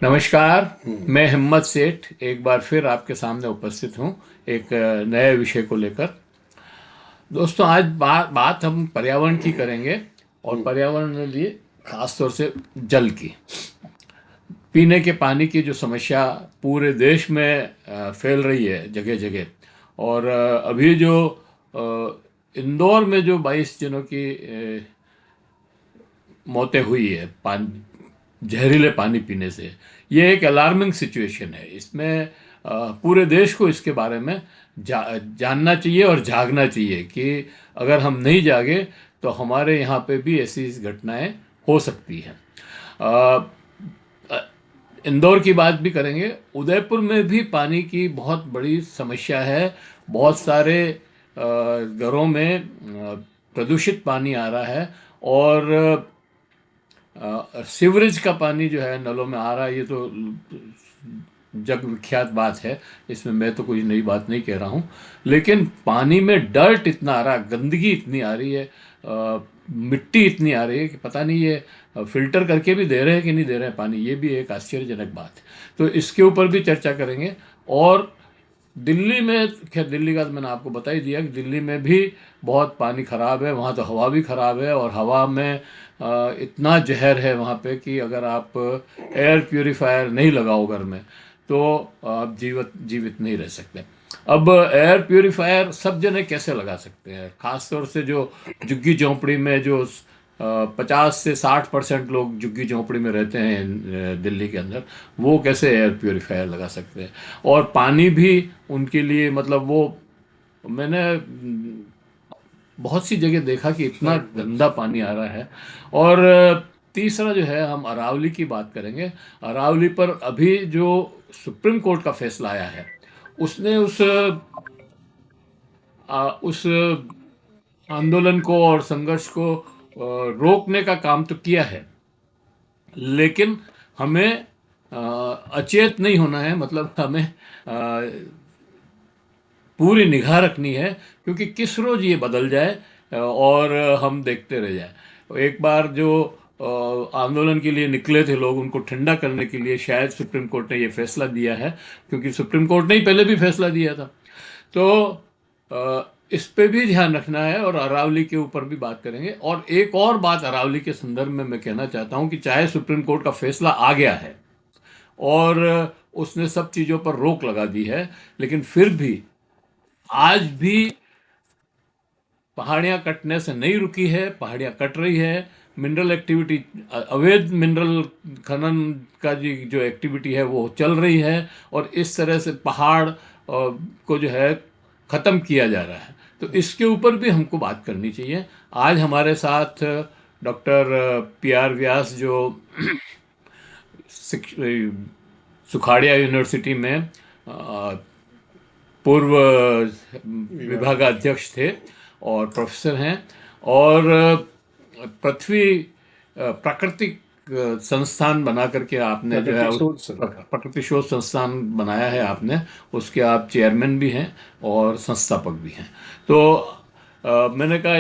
नमस्कार। मैं हिम्मत सेठ एक बार फिर आपके सामने उपस्थित हूँ एक नए विषय को लेकर। दोस्तों, आज बात हम पर्यावरण की करेंगे और पर्यावरण के लिए खास तौर से जल की। पीने के पानी की जो समस्या पूरे देश में फैल रही है जगह जगह। और अभी जो इंदौर में जो 22 जनों की मौतें हुई है जहरीले पानी पीने से, ये एक अलार्मिंग सिचुएशन है। इसमें पूरे देश को इसके बारे में जानना चाहिए और जागना चाहिए कि अगर हम नहीं जागे तो हमारे यहाँ पे भी ऐसी घटनाएं हो सकती हैं। अ, इंदौर की बात भी करेंगे। उदयपुर में भी पानी की बहुत बड़ी समस्या है। बहुत सारे घरों में प्रदूषित पानी आ रहा है। और सीवरेज का पानी जो है नलों में आ रहा है, ये तो जग विख्यात बात है। इसमें मैं तो कोई नई बात नहीं कह रहा हूँ। लेकिन पानी में डर्ट इतना आ रहा है, गंदगी इतनी आ रही है, मिट्टी इतनी आ रही है कि पता नहीं ये फिल्टर करके भी दे रहे हैं कि नहीं दे रहे हैं पानी। ये भी एक आश्चर्यजनक बात है। तो इसके ऊपर भी चर्चा करेंगे। और दिल्ली में, खैर दिल्ली का तो मैंने आपको बता ही दिया कि दिल्ली में भी बहुत पानी खराब है। वहाँ तो हवा भी खराब है और हवा में इतना जहर है वहाँ पे कि अगर आप एयर प्यूरिफायर नहीं लगाओ घर में तो आप जीवित जीवित नहीं रह सकते। अब एयर प्यूरिफायर सब जने कैसे लगा सकते हैं? खास तौर से जो झुग्गी झोंपड़ी में जो 50 से 60% लोग झुग्गी झोंपड़ी में रहते हैं दिल्ली के अंदर, वो कैसे एयर प्यूरिफायर लगा सकते हैं? और पानी भी उनके लिए, मतलब वो, मैंने बहुत सी जगह देखा कि इतना गंदा पानी आ रहा है। और तीसरा जो है, हम अरावली की बात करेंगे। अरावली पर अभी जो सुप्रीम कोर्ट का फैसला आया है, उसने उस आंदोलन को और संघर्ष को रोकने का काम तो किया है। लेकिन हमें अचेत नहीं होना है। मतलब हमें पूरी निगाह रखनी है, क्योंकि किस रोज ये बदल जाए और हम देखते रह जाए। एक बार जो आंदोलन के लिए निकले थे लोग, उनको ठंडा करने के लिए शायद सुप्रीम कोर्ट ने ये फैसला दिया है, क्योंकि सुप्रीम कोर्ट ने ही पहले भी फैसला दिया था। तो इस पे भी ध्यान रखना है और अरावली के ऊपर भी बात करेंगे। और एक और बात अरावली के संदर्भ में मैं कहना चाहता हूं कि चाहे सुप्रीम कोर्ट का फैसला आ गया है और उसने सब चीज़ों पर रोक लगा दी है, लेकिन फिर भी आज भी पहाड़ियां कटने से नहीं रुकी है। पहाड़ियां कट रही है। मिनरल एक्टिविटी, अवैध मिनरल खनन का जो एक्टिविटी है वो चल रही है। और इस तरह से पहाड़ को जो है ख़त्म किया जा रहा है। तो इसके ऊपर भी हमको बात करनी चाहिए। आज हमारे साथ डॉक्टर PR व्यास, जो सुखाड़िया यूनिवर्सिटी में पूर्व विभागाध्यक्ष थे और प्रोफेसर हैं। और पृथ्वी प्राकृतिक संस्थान बना करके आपने जो है प्रकृति शोध संस्थान बनाया है आपने, उसके आप चेयरमैन भी हैं और संस्थापक भी हैं। तो मैंने कहा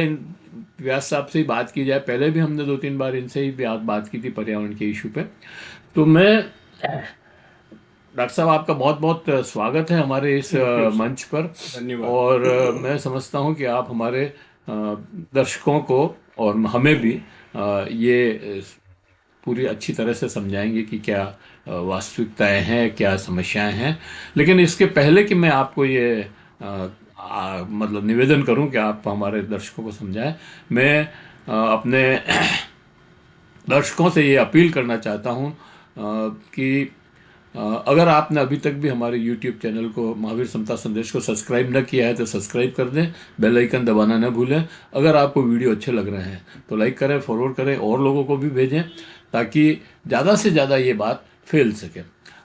व्यास साहब से ही बात की जाए। पहले भी हमने 2-3 बार इनसे ही बात की थी पर्यावरण के इशू पे। तो मैं, डॉक्टर साहब, आपका बहुत बहुत स्वागत है हमारे इस मंच पर। धन्यवाद। और मैं समझता हूं कि आप हमारे दर्शकों को और हमें भी ये पूरी अच्छी तरह से समझाएंगे कि क्या वास्तविकताएं हैं, क्या समस्याएं हैं। लेकिन इसके पहले कि मैं आपको ये मतलब निवेदन करूं कि आप हमारे दर्शकों को समझाएं, मैं अपने दर्शकों से ये अपील करना चाहता हूं कि अगर आपने अभी तक भी हमारे YouTube चैनल को, महावीर समता संदेश को सब्सक्राइब न किया है तो सब्सक्राइब कर दें, बेल आइकन दबाना न भूलें। अगर आपको वीडियो अच्छे लग रहे हैं तो लाइक करें, फॉरवर्ड करें और लोगों को भी भेजें, ताकि ज़्यादा से ज़्यादा ये बात फैल सके।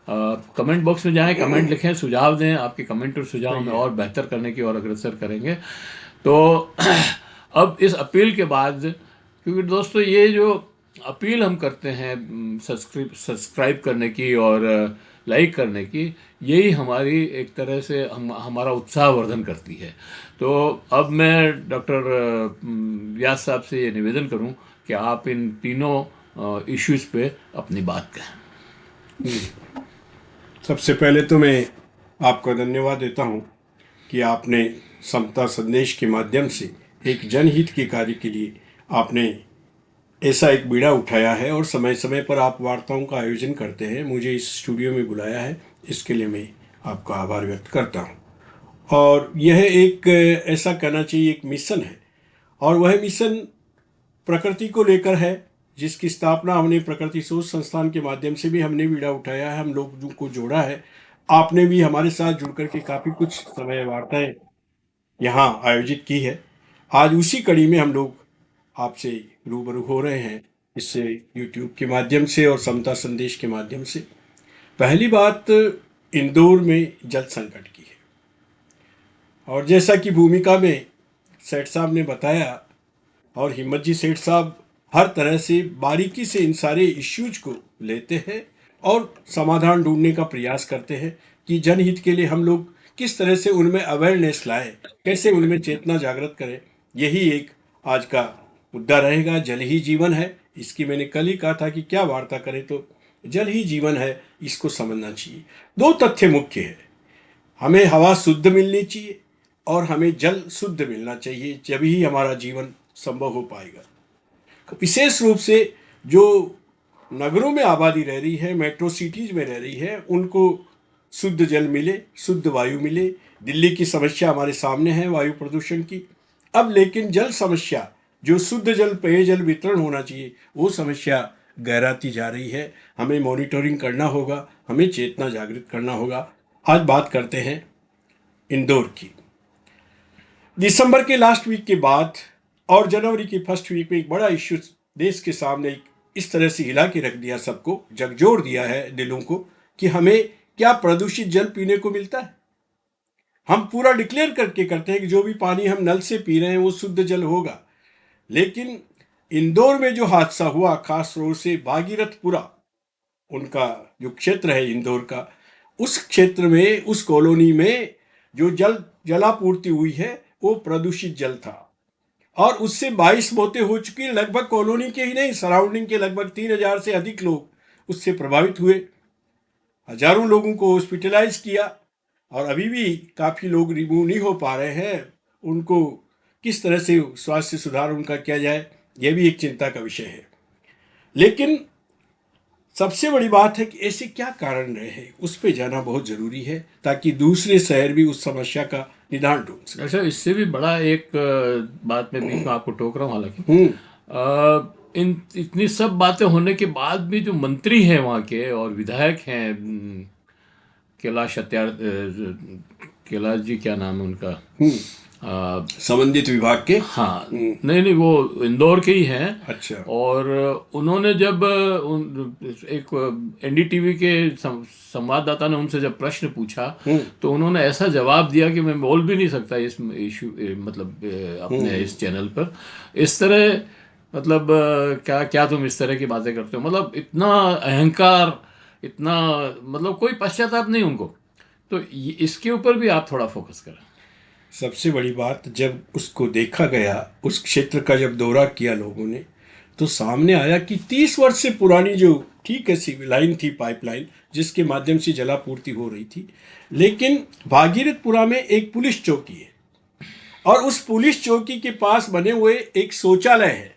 कमेंट बॉक्स में जाएं, कमेंट लिखें, सुझाव दें। आपके कमेंट और सुझाव हमें और बेहतर करने की ओर अग्रसर करेंगे। तो अब इस अपील के बाद, क्योंकि दोस्तों ये जो अपील हम करते हैं सब्सक्राइब करने की और लाइक करने की, यही हमारी एक तरह से हमारा उत्साहवर्धन करती है। तो अब मैं डॉक्टर व्यास साहब से ये निवेदन करूं कि आप इन तीनों इश्यूज पे अपनी बात कहें। सबसे पहले तो मैं आपका धन्यवाद देता हूँ कि आपने समता संदेश के माध्यम से एक जनहित के कार्य के लिए आपने ऐसा एक बीड़ा उठाया है और समय समय पर आप वार्ताओं का आयोजन करते हैं, मुझे इस स्टूडियो में बुलाया है, इसके लिए मैं आपका आभार व्यक्त करता हूँ। और यह एक ऐसा कहना चाहिए एक मिशन है, और वह मिशन प्रकृति को लेकर है, जिसकी स्थापना हमने प्रकृति शोध संस्थान के माध्यम से भी हमने बीड़ा उठाया है, हम लोगों को जोड़ा है। आपने भी हमारे साथ जुड़ करके काफ़ी कुछ समय वार्ताएं यहाँ आयोजित की है। आज उसी कड़ी में हम लोग आपसे रूबरू हो रहे हैं, इससे यूट्यूब के माध्यम से और समता संदेश के माध्यम से। पहली बात इंदौर में जल संकट की है, और जैसा कि भूमिका में सेठ साहब ने बताया और हिम्मत जी सेठ साहब हर तरह से बारीकी से इन सारे इश्यूज को लेते हैं और समाधान ढूंढने का प्रयास करते हैं कि जनहित के लिए हम लोग किस तरह से उनमें अवेयरनेस लाएं, कैसे उनमें चेतना जागृत करें। यही एक आज का मुद्दा रहेगा। जल ही जीवन है, इसकी मैंने कल ही कहा था कि क्या वार्ता करें, तो जल ही जीवन है, इसको समझना चाहिए। दो तथ्य मुख्य है, हमें हवा शुद्ध मिलनी चाहिए और हमें जल शुद्ध मिलना चाहिए, जब ही हमारा जीवन संभव हो पाएगा। विशेष रूप से जो नगरों में आबादी रह रही है, मेट्रो सिटीज में रह रही है, उनको शुद्ध जल मिले, शुद्ध वायु मिले। दिल्ली की समस्या हमारे सामने है वायु प्रदूषण की। अब लेकिन जल समस्या, जो शुद्ध जल पेयजल वितरण होना चाहिए, वो समस्या गहराती जा रही है। हमें मॉनिटरिंग करना होगा, हमें चेतना जागृत करना होगा। आज बात करते हैं इंदौर की। दिसंबर के लास्ट वीक के बाद और जनवरी की फर्स्ट वीक में एक बड़ा इश्यू देश के सामने इस तरह से हिला के रख दिया, सबको झकझोर दिया है दिलों को, कि हमें क्या प्रदूषित जल पीने को मिलता है। हम पूरा डिक्लेयर करके करते हैं कि जो भी पानी हम नल से पी रहे हैं वो शुद्ध जल होगा, लेकिन इंदौर में जो हादसा हुआ, खास तौर से भागीरथपुरा उनका जो क्षेत्र है इंदौर का, उस क्षेत्र में, उस कॉलोनी में जो जलापूर्ति हुई है वो प्रदूषित जल था, और उससे 22 मौतें हो चुकी। लगभग कॉलोनी के ही नहीं, सराउंडिंग के लगभग 3000 से अधिक लोग उससे प्रभावित हुए। हजारों लोगों को हॉस्पिटलाइज किया, और अभी भी काफ़ी लोग रिमूव नहीं हो पा रहे हैं। उनको किस तरह से स्वास्थ्य सुधार उनका किया जाए, यह भी एक चिंता का विषय है। लेकिन सबसे बड़ी बात है कि ऐसे क्या कारण रहे हैं, उस पर जाना बहुत ज़रूरी है, ताकि दूसरे शहर भी उस समस्या का निदान ढूंढ सकें। अच्छा, इससे भी बड़ा एक बात मैं बीच में आपको टोक रहा हूँ, हालांकि इन इतनी सब बातें होने के बाद भी जो मंत्री हैं वहाँ के और विधायक हैं, कैलाश जी, क्या नाम है उनका, संबंधित विभाग के। हाँ, नहीं नहीं, वो इंदौर के ही हैं। अच्छा। और उन्होंने जब एक एनडीटीवी के संवाददाता ने उनसे जब प्रश्न पूछा, तो उन्होंने ऐसा जवाब दिया कि मैं बोल भी नहीं सकता इस इशू, मतलब अपने इस चैनल पर इस तरह, मतलब क्या क्या तुम इस तरह की बातें करते हो, मतलब इतना अहंकार, इतना, मतलब कोई पश्चाताप नहीं उनको। तो इसके ऊपर भी आप थोड़ा फोकस करें। सबसे बड़ी बात, जब उसको देखा गया, उस क्षेत्र का जब दौरा किया लोगों ने, तो सामने आया कि 30 वर्ष से पुरानी जो ठीक है लाइन थी, पाइपलाइन, जिसके माध्यम से जलापूर्ति हो रही थी, लेकिन भागीरथपुरा में एक पुलिस चौकी है, और उस पुलिस चौकी के पास बने हुए एक शौचालय है,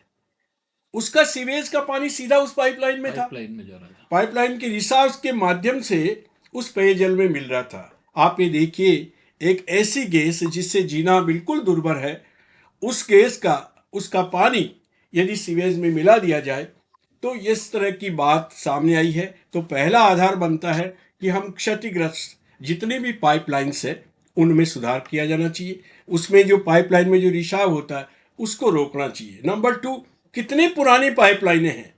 उसका सीवेज का पानी सीधा उस पाइपलाइन में था, पाइपलाइन में जा रहा था, पाइपलाइन के रिसाव के माध्यम से उस पेयजल में मिल रहा था। आप ये देखिए, एक ऐसी गैस जिससे जीना बिल्कुल दुर्भर है, उस गैस का, उसका पानी यदि सीवेज में मिला दिया जाए, तो इस तरह की बात सामने आई है। तो पहला आधार बनता है कि हम क्षतिग्रस्त जितने भी पाइपलाइंस है उनमें सुधार किया जाना चाहिए, उसमें जो पाइपलाइन में जो रिसाव होता है उसको रोकना चाहिए। नंबर 2, कितनी पुरानी पाइपलाइनें हैं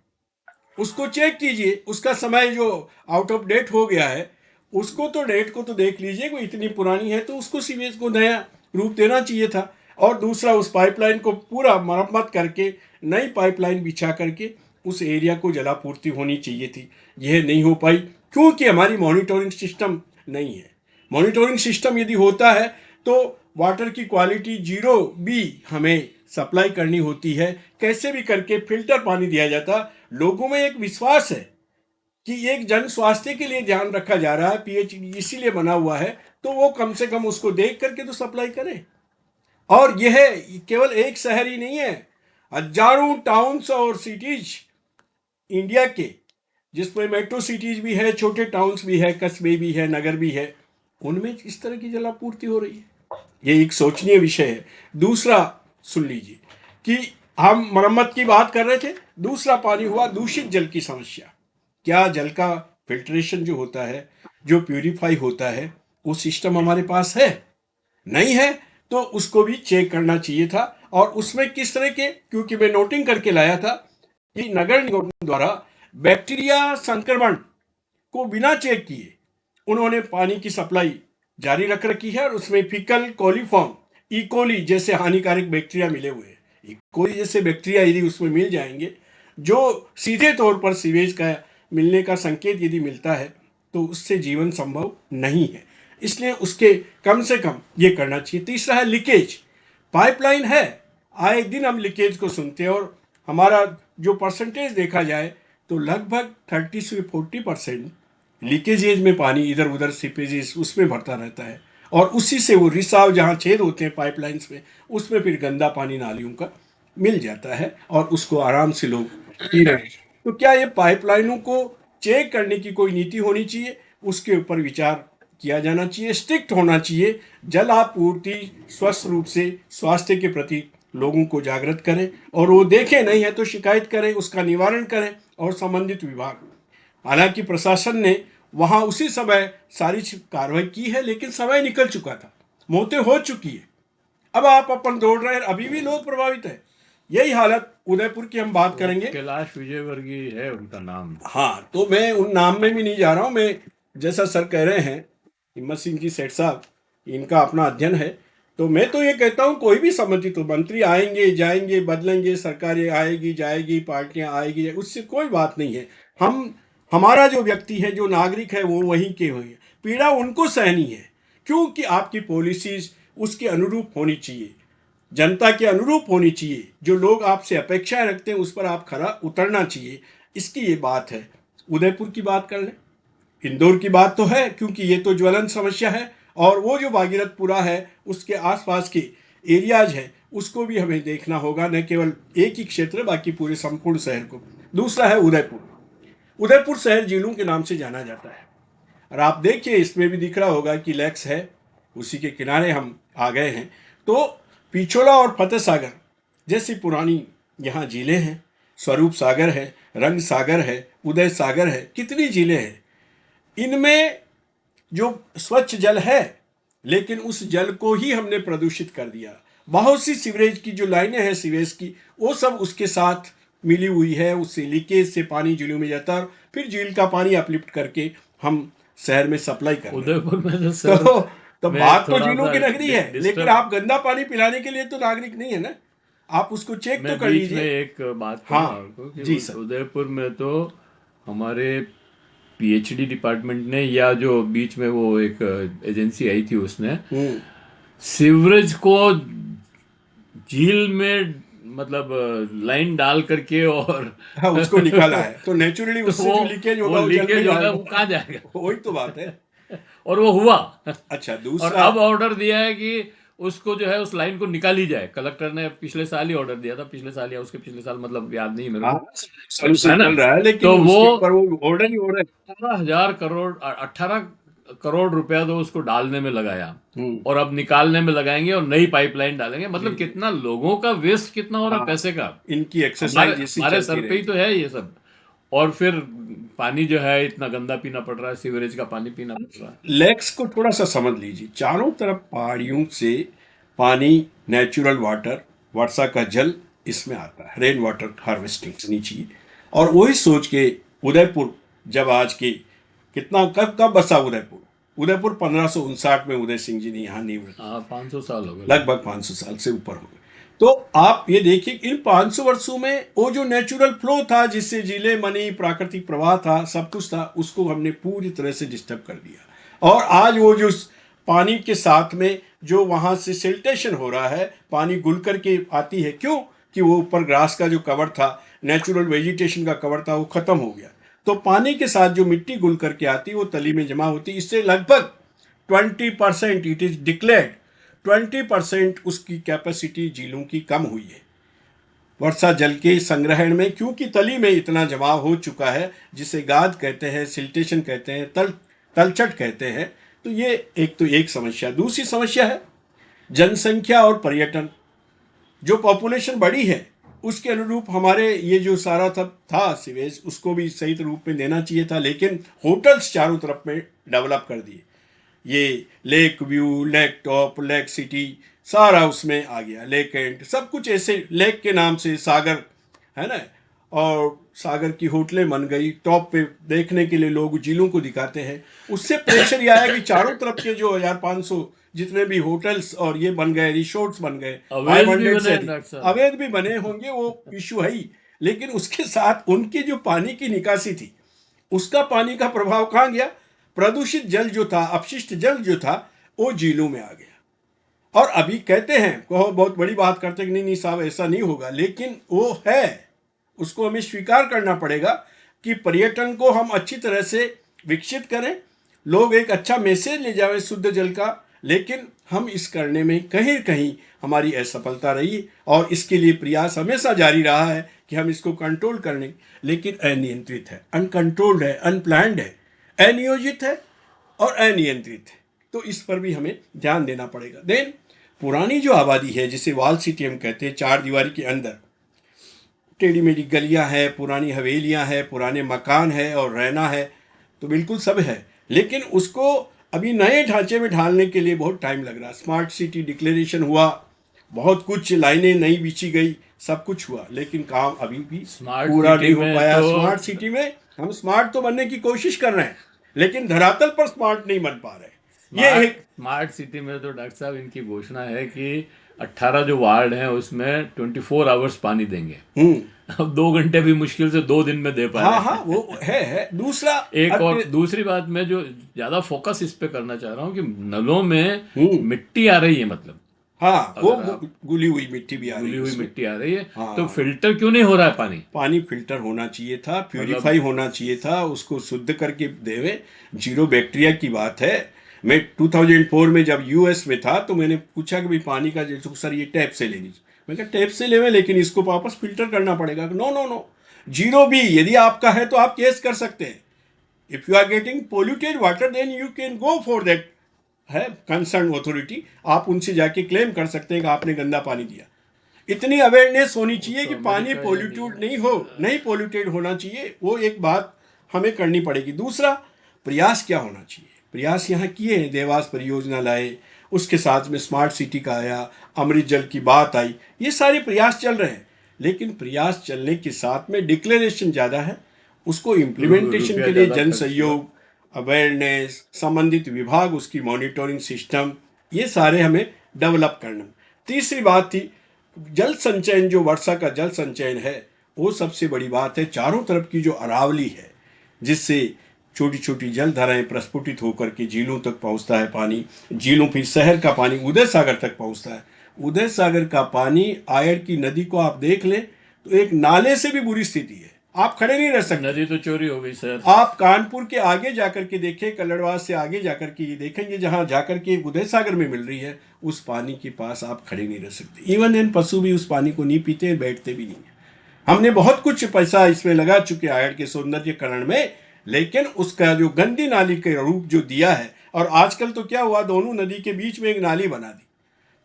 उसको चेक कीजिए, उसका समय जो आउट ऑफ डेट हो गया है उसको तो, डेट को तो देख लीजिए, कोई इतनी पुरानी है तो उसको सीवेज को नया रूप देना चाहिए था। और दूसरा, उस पाइपलाइन को पूरा मरम्मत करके नई पाइपलाइन बिछा करके उस एरिया को जलापूर्ति होनी चाहिए थी। यह नहीं हो पाई क्योंकि हमारी मॉनिटरिंग सिस्टम नहीं है। मॉनिटरिंग सिस्टम यदि होता है तो वाटर की क्वालिटी 0 भी हमें सप्लाई करनी होती है, कैसे भी करके फिल्टर पानी दिया जाता। लोगों में एक विश्वास है कि एक जन स्वास्थ्य के लिए ध्यान रखा जा रहा है, पीएचडी इसीलिए बना हुआ है, तो वो कम से कम उसको देख करके तो सप्लाई करे। और यह केवल एक शहर ही नहीं है, हजारों टाउन्स और सिटीज इंडिया के, जिसमें मेट्रो सिटीज भी है, छोटे टाउन्स भी है, कस्बे भी है, नगर भी है, उनमें इस तरह की जलापूर्ति हो रही है। ये एक सोचनीय विषय है। दूसरा सुन लीजिए कि हम मरम्मत की बात कर रहे थे, दूसरा पानी हुआ दूषित जल की समस्या। क्या जल का फिल्ट्रेशन जो होता है, जो प्यूरिफाई होता है, वो सिस्टम हमारे पास है? नहीं है, तो उसको भी चेक करना चाहिए था। और उसमें किस तरह के, क्योंकि मैं नोटिंग करके लाया था कि नगर निगम द्वारा बैक्टीरिया संक्रमण को बिना चेक किए उन्होंने पानी की सप्लाई जारी रख रखी है, और उसमें फीकल कोलीफॉर्म इकोली जैसे हानिकारक बैक्टीरिया मिले हुए हैं। इकोली जैसे बैक्टीरिया यदि उसमें मिल जाएंगे, जो सीधे तौर पर सीवेज का मिलने का संकेत यदि मिलता है, तो उससे जीवन संभव नहीं है। इसलिए उसके कम से कम ये करना चाहिए। तीसरा है लीकेज। पाइपलाइन है, आए दिन हम लीकेज को सुनते हैं, और हमारा जो परसेंटेज देखा जाए तो लगभग 30 से 40% लीकेजेज में पानी इधर उधर सीपेजेस उसमें भरता रहता है, और उसी से वो रिसाव जहाँ छेद होते हैं पाइपलाइंस में, उसमें फिर गंदा पानी नालियों का मिल जाता है, और उसको आराम से लोग पी रहे हैं। तो क्या ये पाइपलाइनों को चेक करने की कोई नीति होनी चाहिए? उसके ऊपर विचार किया जाना चाहिए, स्ट्रिक्ट होना चाहिए। जल आपूर्ति स्वस्थ रूप से स्वास्थ्य के प्रति लोगों को जागृत करें, और वो देखें नहीं है तो शिकायत करें, उसका निवारण करें, और संबंधित विभाग, हालांकि प्रशासन ने वहां उसी समय सारी कार्रवाई की है, लेकिन समय निकल चुका था, मौतें हो चुकी है। अब आप अपन दौड़ रहे हैं, अभी भी लोग प्रभावित है। यही हालत उदयपुर की हम बात करेंगे। कैलाश विजयवर्गीय है उनका नाम। हाँ, तो मैं उन नाम में भी नहीं जा रहा हूँ। मैं जैसा सर कह रहे हैं, हिम्मत सिंह जी सेठ साहब, इनका अपना अध्ययन है, तो मैं तो ये कहता हूँ कोई भी संबंधित हो, मंत्री आएंगे जाएंगे, बदलेंगे, सरकारें आएगी जाएगी, पार्टियां आएगी, उससे कोई बात नहीं है। हमारा जो व्यक्ति है, जो नागरिक है, वो वहीं के हुए, पीड़ा उनको सहनी है, क्योंकि आपकी पॉलिसीज उसके अनुरूप होनी चाहिए, जनता के अनुरूप होनी चाहिए। जो लोग आपसे अपेक्षाएं रखते हैं उस पर आप खरा उतरना चाहिए। इसकी ये बात है। उदयपुर की बात कर लें, इंदौर की बात तो है, क्योंकि ये तो ज्वलंत समस्या है, और वो जो भागीरथपुरा है उसके आसपास के एरियाज है, उसको भी हमें देखना होगा, न केवल एक ही क्षेत्र, बाकी पूरे संपूर्ण शहर को। दूसरा है उदयपुर। उदयपुर शहर झीलों के नाम से जाना जाता है, और आप देखिए इसमें भी दिख रहा होगा कि लेक्स है, उसी के किनारे हम आ गए हैं। तो पिछोला और फतेह सागर जैसी पुरानी यहाँ झीलें हैं, स्वरूप सागर है, रंग सागर है, उदय सागर है, कितनी झीलें हैं। इनमें जो स्वच्छ जल है, लेकिन उस जल को ही हमने प्रदूषित कर दिया। बहुत सी सीवरेज की जो लाइनें हैं सीवेज की, वो सब उसके साथ मिली हुई है, उससे लीकेज से पानी झीलों में जाता है, फिर झील का पानी अपलिफ्ट करके हम शहर में सप्लाई कर रहे हैं। उदयपुर में तो सर तो मैं बात तो थोड़ा झीलों सा की नगरी है, लेकिन डिस्टर्ब, आप गंदा पानी पिलाने के लिए तो नागरिक नहीं है ना, आप उसको चेक तो मैं कर बीच में लीजिए। एक बात कहूँ हाँ आपको कि जी सर। उदयपुर में तो हमारे पीएचडी डिपार्टमेंट ने, या जो बीच में वो एक एजेंसी आई थी, उसने सीवरेज को झील में मतलब लाइन डाल करके और हाँ, उसको निकाला है, तो नेचुरली तो उससे जो लीकेज होगा वो जल में लीकेज होगा, वो जाएगा। कहाँ जाएगा? वही तो बात है। और वो हुआ। अच्छा, और दूसरा अब ऑर्डर दिया है कि उसको जो है उस लाइन को निकाली जाए। कलेक्टर ने पिछले साल ही ऑर्डर दिया था, पिछले साल या उसके पिछले साल, मतलब याद नहीं मेरे हाँ, को, सॉल्यूशन है ना? चल रहा है, लेकिन तो वो उसके ऊपर वो ऑर्डर ही हो रहा है। 18 करोड़ रुपया तो उसको डालने में लगाया, हम्म। और अब निकालने में लगाएंगे और नई पाइपलाइन डालेंगे। मतलब कितना लोगों का वेस्ट कितना हो रहा है, हाँ, पैसे का। इनकी हमारे एक्सरसाइज इसी हमारे चलती सर पे ही रहेगी। तो है ये सब। और फिर पानी जो है इतना गंदा पीना पड़ रहा है, सीवरेज का पानी पीना पड़ रहा है। लेक्स को थोड़ा सा समझ लीजिए, चारों तरफ पहाड़ियों से पानी, नेचुरल वाटर, वर्षा का जल इसमें आता है, रेन वाटर हार्वेस्टिंग होनी चाहिए। और वही सोच के उदयपुर, जब आज के कितना, कब कब बसा उदयपुर? उदयपुर 1559 में उदय सिंह जी ने यहाँ नींव रखी, हाँ, 500 साल हो गए। लगभग 500 साल से ऊपर हो गए। तो आप ये देखिए, इन 500 वर्षों में वो जो नेचुरल फ्लो था, जिससे झीलें बनी, प्राकृतिक प्रवाह था, सब कुछ था, उसको हमने पूरी तरह से डिस्टर्ब कर दिया। और आज वो जो पानी के साथ में जो वहाँ से सिल्टेशन हो रहा है, पानी घुल करके आती है, क्यों? कि वो ऊपर ग्रास का जो कवर था, नेचुरल वेजिटेशन का कवर था, वो खत्म हो गया। तो पानी के साथ जो मिट्टी घुल करके आती वो तली में जमा होती, इससे लगभग 20% इट इज डिक्लेयर्ड 20% उसकी कैपेसिटी झीलों की कम हुई है वर्षा जल के संग्रहण में, क्योंकि तली में इतना जमाव हो चुका है, जिसे गाद कहते हैं, सिल्टेशन कहते हैं, तलछट कहते हैं। तो ये एक समस्या। दूसरी समस्या है जनसंख्या और पर्यटन। जो पॉपुलेशन बढ़ी है उसके अनुरूप हमारे ये जो सारा था सीवेज, उसको भी सही रूप में देना चाहिए था, लेकिन होटल्स चारों तरफ में डेवलप कर दिए। ये lake view, lake top, lake city सारा उसमें आ गया, लेक एंड, सब कुछ ऐसे लेक के नाम से, सागर है ना, और सागर की होटलें बन गई। टॉप पे देखने के लिए लोग झीलों को दिखाते हैं। उससे प्रेशर यह आया कि चारों तरफ के जो 1500 जितने भी होटल्स और ये बन गए, रिसोर्ट्स बन गए, अवैध भी 500 बने से हैं, अधिक। डॉक्टर साहब। अवैध भी बने होंगे, वो इशू है ही, लेकिन उसके साथ उनकी जो पानी की निकासी थी, उसका पानी का प्रभाव कहाँ गया? प्रदूषित जल जो था, अपशिष्ट जल जो था, वो झीलों में आ गया। और अभी कहते हैं, बहुत बड़ी बात करते हैं कि नहीं साहब ऐसा नहीं होगा, लेकिन वो है, उसको हमें स्वीकार करना पड़ेगा कि पर्यटन को हम अच्छी तरह से विकसित करें, लोग एक अच्छा मैसेज ले जाएं शुद्ध जल का। लेकिन हम इस करने में कहीं कहीं हमारी असफलता रही, और इसके लिए प्रयास हमेशा जारी रहा है कि हम इसको कंट्रोल करने, लेकिन अनियंत्रित है, अनकंट्रोल्ड है, अनप्लान्ड है, अनियोजित है और अनियंत्रित है। तो इस पर भी हमें ध्यान देना पड़ेगा। देन पुरानी जो आबादी है, जिसे वाल सिटी हम कहते हैं, चार दीवारी के अंदर टेढ़ी मेढ़ी गलियां हैं, पुरानी हवेलियां हैं, पुराने मकान है और रहना है, तो बिल्कुल सब है, लेकिन उसको अभी नए ढांचे में ढालने के लिए बहुत टाइम लग रहा है। स्मार्ट सिटी डिक्लेरेशन हुआ, बहुत कुछ लाइनें नई बिछी गई, सब कुछ हुआ, लेकिन काम अभी भी स्मार्ट पूरा सिटी नहीं हो में पाया। तो स्मार्ट सिटी में हम स्मार्ट तो बनने की कोशिश कर रहे हैं, लेकिन धरातल पर स्मार्ट नहीं बन पा रहे। ये एक स्मार्ट सिटी में तो डॉक्टर साहब इनकी घोषणा है कि 18 जो वार्ड हैं उसमें 24 आवर्स पानी देंगे। अब 2 घंटे भी मुश्किल से 2 दिन में दे पा रहे हाँ हैं। हाँ, वो है। दूसरा एक और दूसरी बात, मैं जो ज्यादा फोकस इस पे करना चाह रहा हूँ कि नलों में मिट्टी आ रही है, मतलब हाँ, वो अगर आप गुली हुई मिट्टी भी आ रही धुली है हुई उसमें। मिट्टी आ रही है, हाँ। तो फिल्टर क्यों नहीं हो रहा है पानी? पानी फिल्टर होना चाहिए था, प्यूरिफाई होना चाहिए था, उसको शुद्ध करके देवे। जीरो बैक्टीरिया की बात है। मैं 2004 में जब यूएस में था, तो मैंने पूछा कि भाई पानी का जैसे सर ये टैप से लेनी चाहिए। मैं कहा टैप से लेवे, लेकिन इसको वापस फिल्टर करना पड़ेगा। नो नो नो, जीरो भी यदि आपका है तो आप केस कर सकते हैं। If you are getting polluted water, then you can go for that है कंसर्न अथॉरिटी। आप उनसे जाके क्लेम कर सकते हैं कि आपने गंदा पानी दिया। इतनी अवेयरनेस होनी चाहिए कि पानी पोल्यूटेड नहीं हो, नहीं पोल्यूटेड होना चाहिए। वो एक बात हमें करनी पड़ेगी। दूसरा, प्रयास क्या होना चाहिए? प्रयास यहाँ किए हैं, देवास परियोजना लाए, उसके साथ में स्मार्ट सिटी का आया, अमृत जल की बात आई, ये सारे प्रयास चल रहे हैं। लेकिन प्रयास चलने के साथ में डिक्लेरेशन ज़्यादा है, उसको इम्प्लीमेंटेशन रुपया के लिए ज़्यादा जन खर्च सहयोग, अवेयरनेस, संबंधित विभाग, उसकी मॉनिटरिंग सिस्टम, ये सारे हमें डेवलप करना। तीसरी बात थी जल संचयन। जो वर्षा का जल संचयन है, वो सबसे बड़ी बात है। चारों तरफ की जो अरावली है, जिससे छोटी छोटी जलधाराएं प्रस्फुटित होकर के झीलों तक पहुंचता है पानी, झीलों फिर शहर का पानी उदय सागर तक पहुंचता है। उदय सागर का पानी, आयर की नदी को आप देख लें तो एक नाले से भी बुरी स्थिति है, आप खड़े नहीं रह सकते। नदी तो चोरी हो गई सर। आप कानपुर के आगे जाकर के देखें, कल्लड़वास से आगे जाकर के ये देखेंगे, जहां जाकर के उदय सागर में मिल रही है, उस पानी के पास आप खड़े नहीं रह सकते। इवन इन पशु भी उस पानी को नहीं पीते, बैठते भी नहीं है। हमने बहुत कुछ पैसा इसमें लगा चुके आयर के सौंदर्यकरण में, लेकिन उसका जो गंदी नाली के रूप जो दिया है। और आजकल तो क्या हुआ, दोनों नदी के बीच में एक नाली बना दी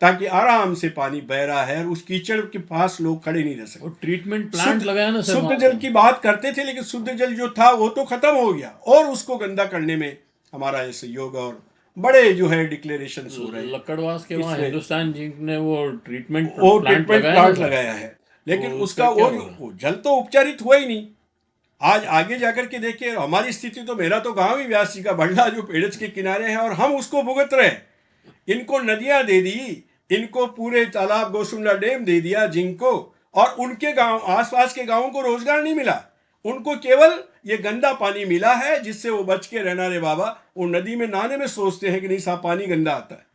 ताकि आराम से पानी बह रहा है, और उस कीचड़ के पास लोग खड़े नहीं रह सकते। और ट्रीटमेंट प्लांट लगाया ना सर। शुद्ध जल की बात करते थे, लेकिन शुद्ध जल जो था वो तो खत्म हो गया, और उसको गंदा करने में हमारा ये सहयोग और बड़े जो है डिक्लेरेशन हो रहे हैं। लक्कड़वास के वहाँ हिंदुस्तान जिंक ने वो ट्रीटमेंट ट्रीटमेंट प्लांट लगाया है, लेकिन तो उसका उससे क्या होगा? वो जल तो उपचारित हुआ ही नहीं। आज आगे जाकर के देखिए हमारी स्थिति, तो मेरा तो गांव ही व्यास जी का बंडा जो पेड़च के किनारे है, और हम उसको भुगत रहे हैं। इनको नदियां दे दी, इनको पूरे तालाब गोसुंडा डैम दे दिया जिनको, और उनके गांव, आसपास के गांवों को रोजगार नहीं मिला। उनको केवल ये गंदा पानी मिला है, जिससे वो बच के रहना। रे बाबा, वो नदी में नहाने में सोचते हैं कि नहीं साहब पानी गंदा आता है।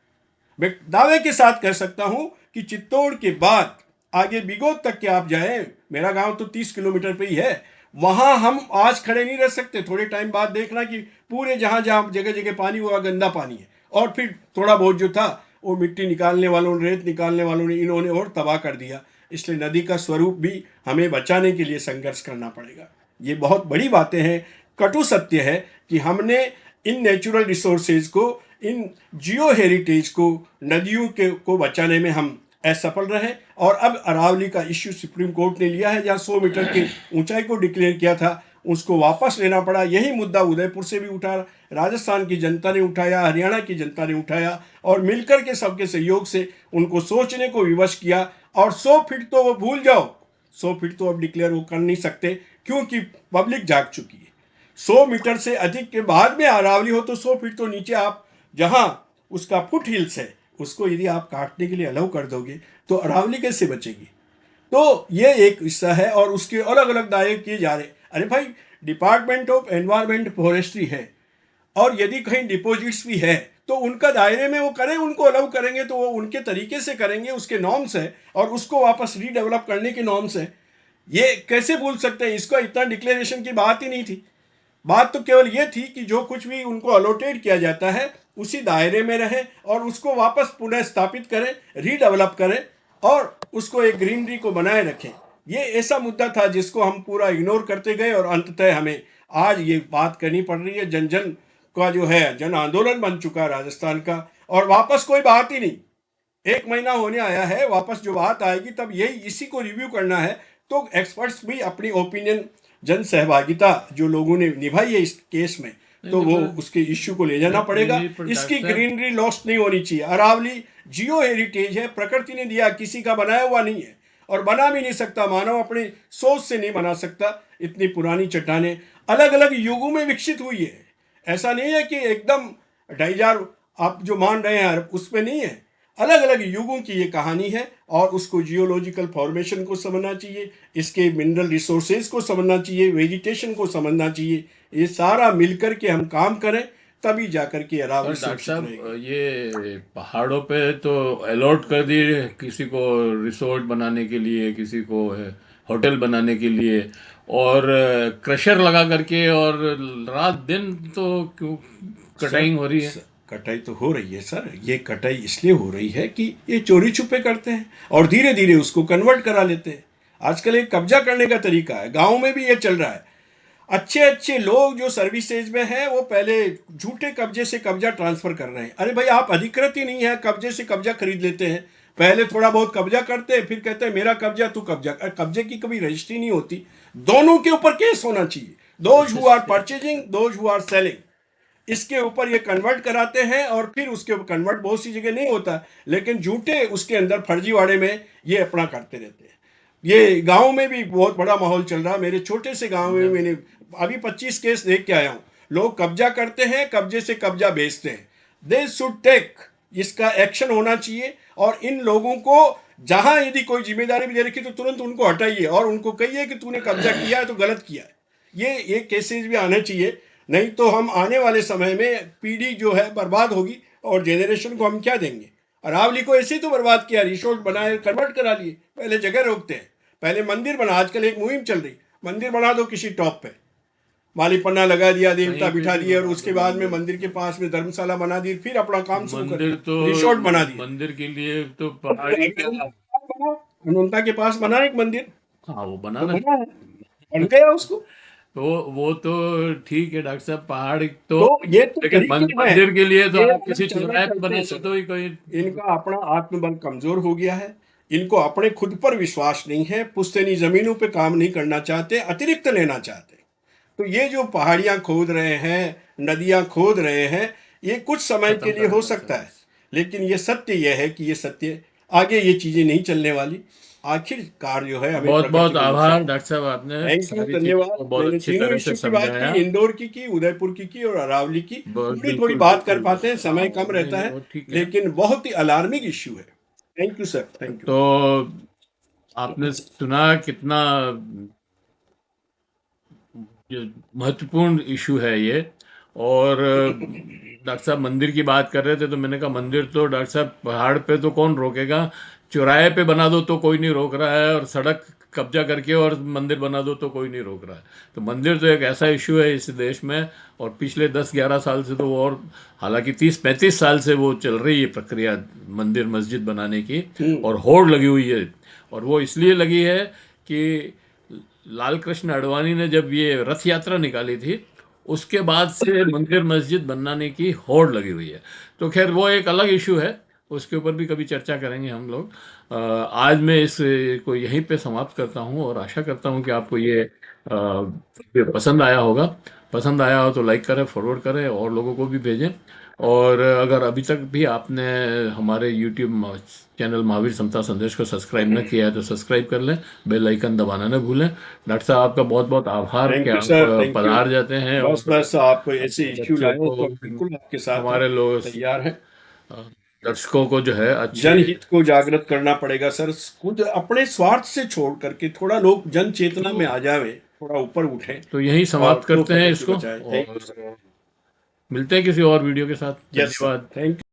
मैं दावे के साथ कह सकता हूं कि चित्तौड़ के बाद आगे बिगोद तक के आप जाएं, मेरा गांव तो 30 किलोमीटर पे ही है, वहां हम आज खड़े नहीं रह सकते। थोड़े टाइम बाद देखना कि पूरे जहां जहां जगह जगह पानी हुआ गंदा पानी है, और फिर थोड़ा बहुत जो था वो मिट्टी निकालने वालों ने, रेत निकालने वालों ने, इन्होंने और तबाह कर दिया। इसलिए नदी का स्वरूप भी हमें बचाने के लिए संघर्ष करना पड़ेगा। ये बहुत बड़ी बातें हैं। कटु सत्य है कि हमने इन नेचुरल रिसोर्सेज को, इन जियो हेरिटेज को, नदियों के को बचाने में हम असफल रहे। और अब अरावली का इश्यू सुप्रीम कोर्ट ने लिया है, जहाँ 100 मीटर की ऊंचाई को डिक्लेयर किया था, उसको वापस लेना पड़ा। यही मुद्दा उदयपुर से भी उठा, राजस्थान की जनता ने उठाया, हरियाणा की जनता ने उठाया, और मिलकर के सबके सहयोग से उनको सोचने को विवश किया। और 100 फीट तो वो भूल जाओ, 100 फीट तो अब डिक्लेयर वो कर नहीं सकते, क्योंकि पब्लिक जाग चुकी है। 100 मीटर से अधिक के बाद में अरावली हो तो 100 फीट तो नीचे आप जहां उसका फुट हिल्स है, उसको यदि आप काटने के लिए अलाउ कर दोगे तो अरावली कैसे बचेगी? तो ये एक हिस्सा है, और उसके अलग अलग दायरे किए जा रहे। अरे भाई, डिपार्टमेंट ऑफ एनवायरमेंट फॉरेस्ट्री है, और यदि कहीं डिपॉजिट्स भी है तो उनका दायरे में वो करें, उनको अलाउ करेंगे तो वो उनके तरीके से करेंगे, उसके नॉर्म्स है, और उसको वापस रीडेवलप करने के नॉर्म्स है। ये कैसे भूल सकते हैं? इसका इतना डिक्लेरेशन की बात ही नहीं थी। बात तो केवल ये थी कि जो कुछ भी उनको अलोटेट किया जाता है उसी दायरे में रहे, और उसको वापस पुनः स्थापित करें, रीडेवलप करें, और उसको एक ग्रीनरी को बनाए रखें। ये ऐसा मुद्दा था जिसको हम पूरा इग्नोर करते गए, और अंततः हमें आज ये बात करनी पड़ रही है। जन जन का जो है जन आंदोलन बन चुका है राजस्थान का, और वापस कोई बात ही नहीं। 1 महीना होने आया है, वापस जो बात आएगी तब यही इसी को रिव्यू करना है। तो एक्सपर्ट्स भी अपनी ओपिनियन, जन सहभागिता जो लोगों ने निभाई है इस केस में, तो वो उसके इश्यू को ले जाना पड़ेगा। इसकी ग्रीनरी लॉस्ट नहीं होनी चाहिए। अरावली जियो हेरिटेज है, प्रकृति ने दिया, किसी का बनाया हुआ नहीं है, और बना भी नहीं सकता। मानव अपनी सोच से नहीं बना सकता। इतनी पुरानी चट्टानें अलग अलग युगों में विकसित हुई है। ऐसा नहीं है कि एकदम डाइजार आप जो मान रहे हैं उसमें नहीं है। अलग अलग युगों की ये कहानी है, और उसको जियोलॉजिकल फॉर्मेशन को समझना चाहिए, इसके मिनरल रिसोर्सेज को समझना चाहिए, वेजिटेशन को समझना चाहिए। ये सारा मिलकर के हम काम करें, तभी जाकर के अरावली और डॉक्टर सुरक्षित रहेगी। साहब, ये पहाड़ों पे तो अलॉट कर दिए, किसी को रिसोर्ट बनाने के लिए, किसी को होटल बनाने के लिए, और क्रशर लगा करके, और रात दिन तो क्यों कटाई हो रही है? कटाई तो हो रही है सर। ये कटाई इसलिए हो रही है कि ये चोरी छुपे करते हैं, और धीरे धीरे उसको कन्वर्ट करा लेते हैं। आजकल एक कब्जा करने का तरीका है, गांव में भी ये चल रहा है। अच्छे अच्छे लोग जो सर्विसेज में हैं वो पहले झूठे कब्जे से कब्जा ट्रांसफर कर रहे हैं। अरे भाई, आप अधिकृत ही नहीं है, कब्जे से कब्जा खरीद लेते हैं। पहले थोड़ा बहुत कब्जा करते हैं, फिर कहते हैं मेरा कब्जा, तू कब्जा। कब्जे की कभी रजिस्ट्री नहीं होती। दोनों के ऊपर केस होना चाहिए, those who are purchasing, those who are selling. इसके ऊपर ये कन्वर्ट कराते हैं, और फिर उसके ऊपर कन्वर्ट बहुत सी जगह नहीं होता, लेकिन झूठे उसके अंदर फर्जीवाड़े में ये अपना करते रहते हैं। ये गांव में भी बहुत बड़ा माहौल चल रहा है। मेरे छोटे से गांव में मैंने अभी 25 केस देख के आया हूँ। लोग कब्जा करते हैं, कब्जे से कब्जा बेचते हैं। दे शुड टेक, इसका एक्शन होना चाहिए, और इन लोगों को जहां यदि कोई जिम्मेदारी भी दे रखी तो तुरंत उनको हटाइए, और उनको कहिए कि तूने कब्जा किया है तो गलत किया है। ये केसेस भी आने चाहिए, नहीं तो हम आने वाले समय में पीढ़ी जो है बर्बाद होगी, और जेनरेशन को हम क्या देंगे? अरावली को ऐसे ही तो बर्बाद किया, रिसोर्ट बनाए, कन्वर्ट करा लिए। पहले जगह रोकते हैं, पहले मंदिर बना। आजकल एक मुहिम चल रही, मंदिर बना दो किसी टॉप पे, माली पन्ना लगा दिया, देवता बिठा दिए, और उसके बाद में मंदिर के पास में धर्मशाला बना दी, फिर अपना काम शुरू कर मंदिर तो, रिसोर्ट बना दिया। मंदिर के लिए तो पहाड़ी हनुमंता के पास बना एक मंदिर, हाँ वो बना तो ना। बना है, बन गया उसको। तो वो तो ठीक है डॉक्टर साहब, पहाड़ तो, तो ये तो लेकिन तरीके हैं। मंदिर के लिए तो ये आप किसी चलना चौराहे पे चाहते बना हैं सकते हो ही कोई। इनका अपना आत्मबल कमजोर हो गया है। इनको अपने खुद पर विश्वास नहीं है, पुश्तैनी जमीनों पे काम नहीं करना चाहते, अतिरिक्त लेना चाहते। तो ये जो पहाड़ियां खोद रहे हैं, नदियां खोद रहे हैं, ये कुछ समय के लिए हो सकता है, लेकिन ये सत्य यह है कि ये सत्य आगे ये चीजें नहीं चलने वाली। आखिरकार जो है हमें बहुत प्रकृति बहुत को आभार डॉक्टर साहब, आपने थैंक यू, सारी चीजों धन्यवाद। को बहुत मैंने अच्छी तीनों तरह से इश्यू की बात समझाया। की, इंदौर की, उदयपुर की और अरावली की। थोड़ी थोड़ी बिल्कुल बात कर बिल्कुल, पाते हैं, समय हाँ, कम रहता नहीं, है, वो ठीक है। लेकिन बहुत ही अलार्मिंग इश्यू है। Thank you sir, thank you. तो आपने सुना कितना जो महत्वपूर्ण इशू है ये। और डॉक्टर साहब मंदिर की बात कर रहे थे, तो मैंने कहा मंदिर तो डॉक्टर साहब पहाड़ पे तो कौन रोकेगा, चौराहे पे बना दो तो कोई नहीं रोक रहा है, और सड़क कब्जा करके और मंदिर बना दो तो कोई नहीं रोक रहा है। तो मंदिर तो एक ऐसा इशू है इस देश में, और पिछले 10-11 साल से तो वो, और हालांकि 30-35 साल से वो चल रही है प्रक्रिया मंदिर मस्जिद बनाने की, और होड़ लगी हुई है। और वो इसलिए लगी है कि लाल कृष्ण आडवाणी ने जब ये रथ यात्रा निकाली थी, उसके बाद से मंदिर मस्जिद बनाने की होड़ लगी हुई है। तो खैर वो एक अलग इशू है, उसके ऊपर भी कभी चर्चा करेंगे हम लोग। आज मैं इस को यहीं पे समाप्त करता हूँ, और आशा करता हूँ कि आपको ये पसंद आया होगा। पसंद आया हो तो लाइक करें, फॉरवर्ड करें, और लोगों को भी भेजें। और अगर अभी तक भी आपने हमारे यूट्यूब चैनल महावीर समता संदेश को सब्सक्राइब न किया है तो सब्सक्राइब कर लें, बेल आइकन दबाना न भूलें। डॉक्टर साहब आपका बहुत बहुत आभार थैंक कि यू आप सर, थैंक यू। पधार जाते हैं, बस और बस आप ऐसे इश्यू बच्चों लाए तो को, बिल्कुल आपके साथ हम हमारे लोग, तैयार हैं। दर्शकों को जो है अच्छे। जनहित को जागृत करना पड़ेगा सर, खुद अपने स्वार्थ से छोड़ करके थोड़ा लोग जन चेतना में आ जावे, थोड़ा ऊपर उठें तो यहीं और समाप्त तो करते हैं प्रकृति इसको, बचाए। Thank you sir. और मिलते हैं किसी और वीडियो के साथ। यस सर, धन्यवाद। Thank you.